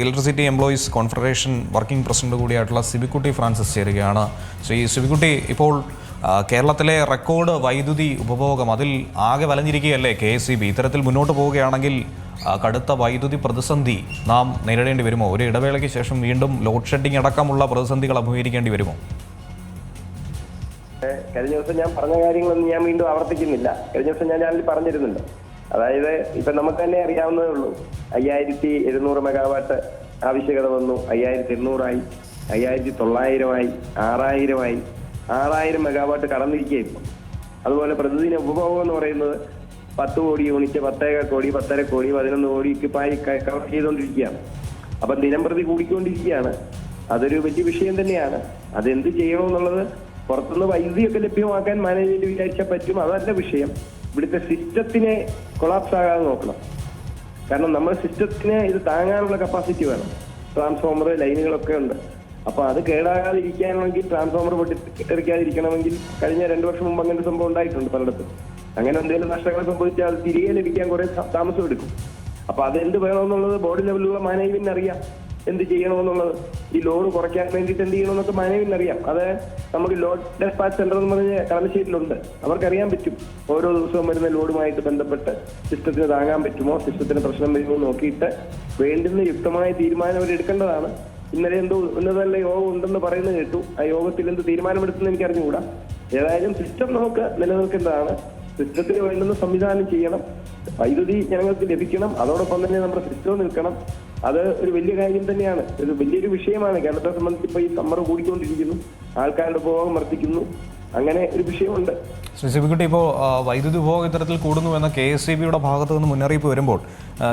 Electricity employees confederation working president കൂടിയായിട്ടുള്ള Sibikutty Francis ചേരുകയാണ്. ശ്രീ സിബിക്കുട്ടി, ഇപ്പോൾ കേരളത്തിലെ റെക്കോർഡ് വൈദ്യുതി ഉപഭോഗം അതിൽ ആകെ വലഞ്ഞിരിക്കുകയല്ലേ KSEB? ഇത്തരത്തിൽ മുന്നോട്ട് പോവുകയാണെങ്കിൽ കടുത്ത വൈദ്യുതി പ്രതിസന്ധി നാം നേരിടേണ്ടി വരുമോ? ഒരു ഇടവേളയ്ക്ക് ശേഷം വീണ്ടും ലോഡ് ഷെഡിംഗ് അടക്കമുള്ള പ്രതിസന്ധികൾ അഭിമുഖീകരിക്കേണ്ടി വരുമോ? കഴിഞ്ഞ ദിവസം ഞാൻ പറഞ്ഞ കാര്യങ്ങളൊന്നും ഞാൻ വീണ്ടും ആവർത്തിക്കുന്നില്ല. കഴിഞ്ഞ ദിവസം ഞാൻ പറഞ്ഞിരുന്നുണ്ട്. അതായത് ഇപ്പൊ നമുക്ക് തന്നെ അറിയാവുന്നതേ ഉള്ളൂ, 5700 മെഗാവാട്ട് ആവശ്യകത വന്നു, 5800 ആയി, 5900 ആയി, 6000 മെഗാവാട്ട് കടന്നിരിക്കുകയായിരുന്നു. അതുപോലെ പ്രതിദിന ഉപഭോഗം എന്ന് പറയുന്നത് 10 കോടി യൂണിറ്റ്, 10 കോടി, 10.5 കോടി, 11 കോടിക്ക് കവർ ചെയ്തുകൊണ്ടിരിക്കുകയാണ്. അപ്പൊ ദിനം പ്രതി കൂടിക്കൊണ്ടിരിക്കുകയാണ്. അതൊരു വലിയ വിഷയം തന്നെയാണ്. അതെന്ത് ചെയ്യണമെന്നുള്ളത് പുറത്തുനിന്ന് വൈദ്യുതിയൊക്കെ ലഭ്യമാക്കാൻ മാനേജ്മെന്റ് വിചാരിച്ചാൽ പറ്റും, അതല്ല വിഷയം. ഇവിടുത്തെ സിസ്റ്റത്തിനെ കൊളാപ്സ് ആകാതെ നോക്കണം. കാരണം നമ്മുടെ സിസ്റ്റത്തിന് ഇത് താങ്ങാനുള്ള കപ്പാസിറ്റി വേണം. ട്രാൻസ്ഫോമർ ലൈനുകളൊക്കെ ഉണ്ട്. അപ്പൊ അത് കേടാകാതിരിക്കാനെങ്കിൽ, ട്രാൻസ്ഫോമർ പൊട്ടിത്തെറിക്കാതിരിക്കണമെങ്കിൽ കഴിഞ്ഞ 2 വർഷം മുമ്പ് അങ്ങനെ സംഭവം ഉണ്ടായിട്ടുണ്ട് പലയിടത്തും. അങ്ങനെ എന്തെങ്കിലും നഷ്ടങ്ങൾ സംഭവിച്ചാൽ അത് തിരികെ ലഭിക്കാൻ കുറെ താമസം എടുക്കും. അപ്പൊ അതെന്ത് വേണമെന്നുള്ളത് ബോർഡ് ലെവലിലുള്ള മാനേജ്മെന്റിന് അറിയാം. എന്ത് ചെയ്യണമെന്നുള്ളത്, ഈ ലോഡ് കുറയ്ക്കാൻ വേണ്ടിയിട്ട് എന്ത് ചെയ്യണമെന്നൊക്കെ മാനേജ്മെന്റിന് അറിയാം. അത് നമുക്ക് ലോഡ് ഡെസ്പാച്ച് സെന്റർ എന്ന് പറഞ്ഞ കളമശ്ശേരിയിലുണ്ട്. അവർക്കറിയാൻ പറ്റും ഓരോ ദിവസവും വരുന്ന ലോഡുമായിട്ട് ബന്ധപ്പെട്ട് സിസ്റ്റത്തിന് താങ്ങാൻ പറ്റുമോ, സിസ്റ്റത്തിന് പ്രശ്നം വരുമോ നോക്കിയിട്ട് വേണ്ടുന്ന യുക്തമായ തീരുമാനം അവർ എടുക്കേണ്ടതാണ്. ഇന്നലെ എന്തോ ഉന്നതല്ല യോഗം ഉണ്ടെന്ന് പറയുന്നത് കേട്ടു. ആ യോഗത്തിൽ എന്ത് തീരുമാനമെടുത്തെന്ന് എനിക്ക് അറിഞ്ഞുകൂടാ. ഏതായാലും സിസ്റ്റം നമുക്ക് നിലനിൽക്കേണ്ടതാണ്. സിസ്റ്റത്തിന് വേണ്ടുന്ന സംവിധാനം ചെയ്യണം. വൈദ്യുതി ജനങ്ങൾക്ക് ലഭിക്കണം. അതോടൊപ്പം തന്നെ നമ്മുടെ സിസ്റ്റം നിൽക്കണം. അത് ഒരു വലിയ കാര്യം തന്നെയാണ്. ഒരു വലിയൊരു വിഷയമാണ്. കേരളത്തെ സംബന്ധിച്ച് ഇപ്പൊ ഈ സമ്മർ കൂടിക്കൊണ്ടിരിക്കുന്നു, ആൾക്കാരുടെ ഉപഭോഗം വർദ്ധിക്കുന്നു, അങ്ങനെ ഒരു വിഷയമുണ്ട്. ശ്രീ സിബിക്കുട്ടി, ഇപ്പോൾ വൈദ്യുതി ഉപഭോഗം ഇത്തരത്തിൽ കൂടുന്നു എന്ന KSEBയുടെ ഭാഗത്തു നിന്ന് മുന്നറിയിപ്പ് വരുമ്പോൾ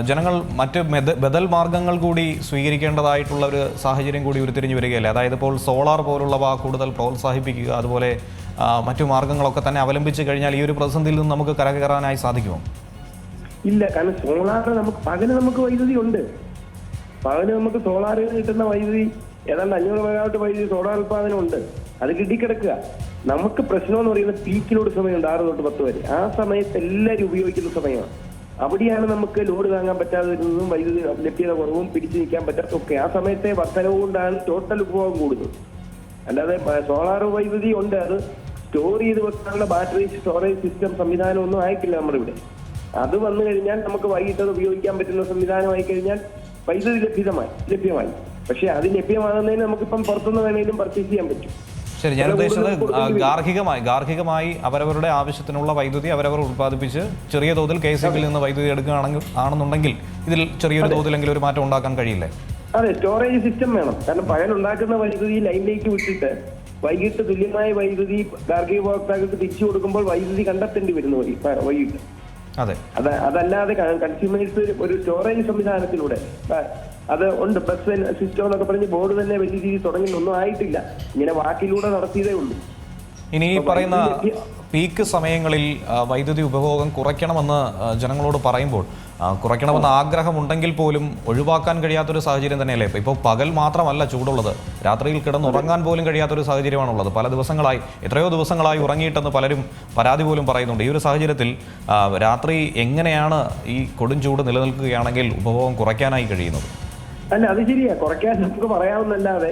ജനങ്ങൾ മറ്റ് ബദൽ മാർഗങ്ങൾ കൂടി സ്വീകരിക്കേണ്ടതായിട്ടുള്ള ഒരു സാഹചര്യം കൂടി ഉരുത്തിരിഞ്ഞു വരികയല്ലേ? അതായത് ഇപ്പോൾ സോളാർ പോലുള്ളവ കൂടുതൽ പ്രോത്സാഹിപ്പിക്കുക, അതുപോലെ മറ്റു മാർഗങ്ങളൊക്കെ തന്നെ അവലംബിച്ച് കഴിഞ്ഞാൽ ഈ ഒരു പ്രതിസന്ധിയിൽ നിന്ന് നമുക്ക് കരകയറാനായി സാധിക്കുമോ? ഇല്ല, കാരണം സോളാർ നമുക്ക് വൈദ്യുതി ഉണ്ട്. പകല് നമുക്ക് സോളാറിൽ കിട്ടുന്ന വൈദ്യുതി ഏതാണ്ട് 500 മെഗാവാട്ട് വൈദ്യുതി സോളാർ ഉൽപാദനം ഉണ്ട്. അത് കിട്ടിക്കിടക്കുക. നമുക്ക് പ്രശ്നം എന്ന് പറയുന്നത് പീക്ക് ലോഡ് സമയമുണ്ട്, 6 തൊട്ട് 10 വരെ. ആ സമയത്ത് എല്ലാവരും ഉപയോഗിക്കുന്ന സമയമാണ്. അവിടെയാണ് നമുക്ക് ലോഡ് താങ്ങാൻ പറ്റാതെ വരുന്നതും വൈദ്യുതി ലഭ്യത കുറവും പിടിച്ചു നിൽക്കാൻ പറ്റാത്തതൊക്കെ. ആ സമയത്തെ വർധനവ് കൊണ്ടാണ് ടോട്ടൽ ഉപഭോഗം കൂടുന്നത്. അല്ലാതെ സോളാർ വൈദ്യുതി ഉണ്ട്, അത് സ്റ്റോർ ചെയ്ത് വെക്കാനുള്ള ബാറ്ററി സ്റ്റോറേജ് സിസ്റ്റം സംവിധാനം ഒന്നും ആയിട്ടില്ല നമ്മുടെ ഇവിടെ. അത് വന്നു കഴിഞ്ഞാൽ നമുക്ക് വൈകിട്ട് അത് ഉപയോഗിക്കാൻ പറ്റുന്ന സംവിധാനമായി കഴിഞ്ഞാൽ വൈദ്യുതി ലഭ്യമായി. പക്ഷെ അത് ലഭ്യമാകുന്നതിന് നമുക്കിപ്പം പുറത്തുനിന്ന് വേണമെങ്കിലും പർച്ചേസ് ചെയ്യാൻ പറ്റും. ശരി, ഞാൻ ഉദ്ദേശിച്ചത് ഗാർഹികമായി അവരവരുടെ ആവശ്യത്തിനുള്ള വൈദ്യുതി അവരവർ ഉത്പാദിപ്പിച്ച് ചെറിയ തോതിൽ KSEBിൽ നിന്ന് വൈദ്യുതി എടുക്കുകയാണെന്നുണ്ടെങ്കിൽ ഇതിൽ ചെറിയൊരു തോതിലെങ്കിലും ഒരു മാറ്റം ഉണ്ടാക്കാൻ കഴിയില്ലേ? അതെ, സ്റ്റോറേജ് സിസ്റ്റം വേണം. കാരണം പകലുണ്ടാക്കുന്ന വൈദ്യുതി ലൈനിലേക്ക് വിട്ടിട്ട് വൈകിട്ട് തുല്യമായ വൈദ്യുതി ഗാർഹിക ഉപഭോക്താക്കൾക്ക് തിരിച്ചു കൊടുക്കുമ്പോൾ വൈദ്യുതി കണ്ടെത്തേണ്ടി വരുന്നു വൈകിട്ട്. അതല്ലാതെ കൺസ്യൂമേഴ്സ് ഒരു സ്റ്റോറേജ് സംവിധാനത്തിലൂടെ അത് ഉണ്ട്. ബസ് സിസ്റ്റം എന്നൊക്കെ പറഞ്ഞ് ബോർഡ് തന്നെ വലിയ രീതിയിൽ തുടങ്ങുന്നൊന്നും ആയിട്ടില്ല. ഇങ്ങനെ വാക്കിലൂടെ നടത്തിയതേ ഉള്ളൂ. ഇനി ഈ പറയുന്ന പീക്ക് സമയങ്ങളിൽ വൈദ്യുതി ഉപഭോഗം കുറയ്ക്കണമെന്ന് ജനങ്ങളോട് പറയുമ്പോൾ കുറയ്ക്കണമെന്ന ആഗ്രഹമുണ്ടെങ്കിൽ പോലും ഒഴിവാക്കാൻ കഴിയാത്തൊരു സാഹചര്യം തന്നെയല്ലേ? ഇപ്പോൾ പകൽ മാത്രമല്ല ചൂടുള്ളത്, രാത്രിയിൽ കിടന്നുറങ്ങാൻ പോലും കഴിയാത്തൊരു സാഹചര്യമാണുള്ളത്. പല ദിവസങ്ങളായി, എത്രയോ ദിവസങ്ങളായി ഉറങ്ങിയിട്ടെന്ന് പലരും പരാതി പോലും പറയുന്നുണ്ട്. ഈ ഒരു സാഹചര്യത്തിൽ രാത്രി എങ്ങനെയാണ് ഈ കൊടും ചൂട് നിലനിൽക്കുകയാണെങ്കിൽ ഉപഭോഗം കുറയ്ക്കാനായി കഴിയുന്നത്? അല്ല, അത് ശരിയാ, കുറയ്ക്കാൻ നമുക്ക് പറയാവുന്നല്ലാതെ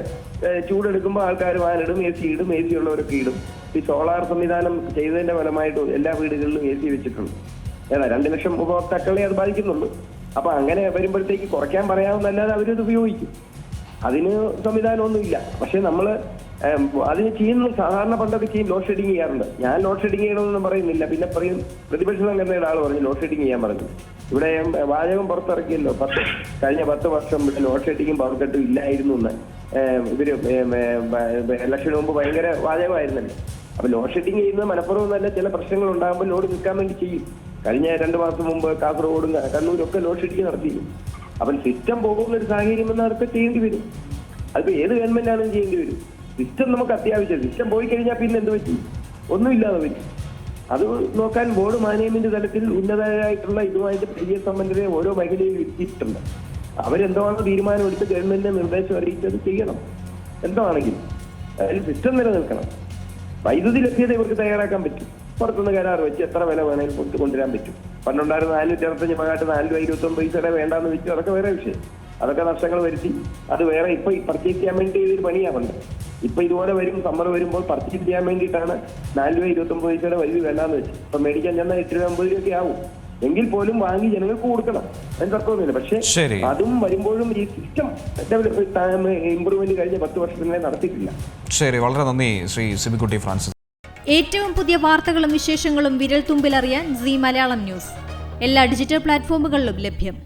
ചൂടെടുക്കുമ്പോൾ ആൾക്കാർ വാനിടും, AC ഇടും, AC ഉള്ളവരൊക്കെ ഇടും. ഈ സോളാർ സംവിധാനം ചെയ്തതിന്റെ ഫലമായിട്ട് എല്ലാ വീടുകളിലും AC വെച്ചിട്ടുണ്ട്. 2 ലക്ഷം ഉപഭോക്താക്കളെ അത് ബാധിക്കുന്നുള്ളൂ. അപ്പൊ അങ്ങനെ വരുമ്പോഴത്തേക്ക് കുറയ്ക്കാൻ പറയാവുന്നല്ലാതെ അവരത് ഉപയോഗിക്കും. അതിന് സംവിധാനമൊന്നുമില്ല. പക്ഷെ നമ്മള് അതിന് ചെയ്യുന്ന സാധാരണ പണ്ടൊക്കെ ചെയ്യും, ലോഡ് ഷെഡിങ് ചെയ്യാറുണ്ട്. ഞാൻ ലോഡ് ഷെഡിങ് ചെയ്യണമെന്നൊന്നും പറയുന്നില്ല. പിന്നെ പറയും, പ്രതിപക്ഷ സംഘടനയുടെ ആൾ പറഞ്ഞു ലോഡ് ഷെഡിങ് ചെയ്യാൻ പറഞ്ഞു. ഇവിടെ വാചകം പുറത്തിറക്കിയല്ലോ, കഴിഞ്ഞ 10 വർഷം ഇവിടെ ലോഡ് ഷെഡിങ്ങും പവർ കട്ടും ഇല്ലായിരുന്നു എന്ന്. ഇവര് ഇലക്ഷന് മുമ്പ് ഭയങ്കര വാചകമായിരുന്നല്ലോ. അപ്പൊ ലോഡ് ഷെഡിങ് ചെയ്യുന്നത് മനഃപൂർവ്വം തന്നെ ചില പ്രശ്നങ്ങൾ ഉണ്ടാകുമ്പോൾ ലോഡ് നിൽക്കാൻ വേണ്ടി ചെയ്യും. കഴിഞ്ഞ 2 മാസം മുമ്പ് കാസർഗോഡും കണ്ണൂരും ഒക്കെ ലോഡ് ഷെഡിങ് നടത്തിയിരുന്നു. അപ്പം സിസ്റ്റം പോകുന്ന ഒരു സാഹചര്യം എന്ന് അതൊക്കെ ചെയ്യേണ്ടി വരും. അതിപ്പോ ഏത് ഗവൺമെന്റാണെങ്കിലും ചെയ്യേണ്ടി വരും. സിസ്റ്റം നമുക്ക് അത്യാവശ്യം. സിസ്റ്റം പോയി കഴിഞ്ഞാൽ പിന്നെ എന്ത് പറ്റും? ഒന്നുമില്ലാതെ പറ്റും. അത് നോക്കാൻ ബോർഡ് മാനേജ്മെന്റ് തലത്തിൽ ഉന്നതരായിട്ടുള്ള ഇതുമായിട്ട് പരിചയസമ്പന്നരെ ഓരോ മേഖലയിൽ എത്തിയിട്ടുണ്ട്. അവരെന്താണ് തീരുമാനമെടുത്ത് ഗവൺമെന്റിന്റെ നിർദ്ദേശം അറിയിച്ചത് ചെയ്യണം. എന്താണെങ്കിലും അതിൽ സിസ്റ്റം നിലനിൽക്കണം. വൈദ്യുതി ലഭ്യത ഇവർക്ക് തയ്യാറാക്കാൻ പറ്റും. പുറത്തുനിന്ന് കരാർ വെച്ച് എത്ര വില വേണമെങ്കിലും കൊണ്ടുവരാൻ പറ്റും. പണ്ടുണ്ടായിരുന്ന 465 മെഗാവാട്ട് 4 രൂപ 29 പൈസയുടെ വേണ്ടാന്ന് വെച്ചു, അതൊക്കെ വേറെ വിഷയം. അതൊക്കെ നഷ്ടങ്ങൾ വരുത്തി. അത് വേറെ ഇപ്പൊ പർച്ചേസ് ചെയ്യാൻ വേണ്ടി ഇതൊരു പണിയാവുണ്ട്. ഇപ്പൊ ഇതുപോലെ വരും, സമ്മർ വരുമ്പോൾ പർച്ചേസ് ചെയ്യാൻ വേണ്ടിയിട്ടാണ് 4 രൂപ 29 പൈസയുടെ വൈദ്യുതി വേണ്ടാന്ന് വെച്ച്. ഇപ്പൊ മേടിക്കാൻ ചെന്നാൽ 8 രൂപ 50 രൂപയൊക്കെ ആവും. എങ്കിൽ പോലും വാങ്ങി ജനങ്ങൾക്ക് കൊടുക്കണം, അതിന് തർക്കമൊന്നുമില്ല. പക്ഷേ അതും വരുമ്പോഴും ഈ സിസ്റ്റം ഇംപ്രൂവ്മെന്റ് കഴിഞ്ഞ 10 വർഷത്തിനെ നടത്തിയിട്ടില്ല. ശരി, വളരെ നന്ദി ശ്രീ സിബിക്കുട്ടി ഫ്രാൻസിസ്. ഏറ്റവും പുതിയ വാർത്തകളും വിശേഷങ്ങളും വിരൽ തുമ്പിലറിയാൻ സീ മലയാളം ന്യൂസ് എല്ലാ ഡിജിറ്റൽ പ്ലാറ്റ്ഫോമുകളിലും ലഭ്യം.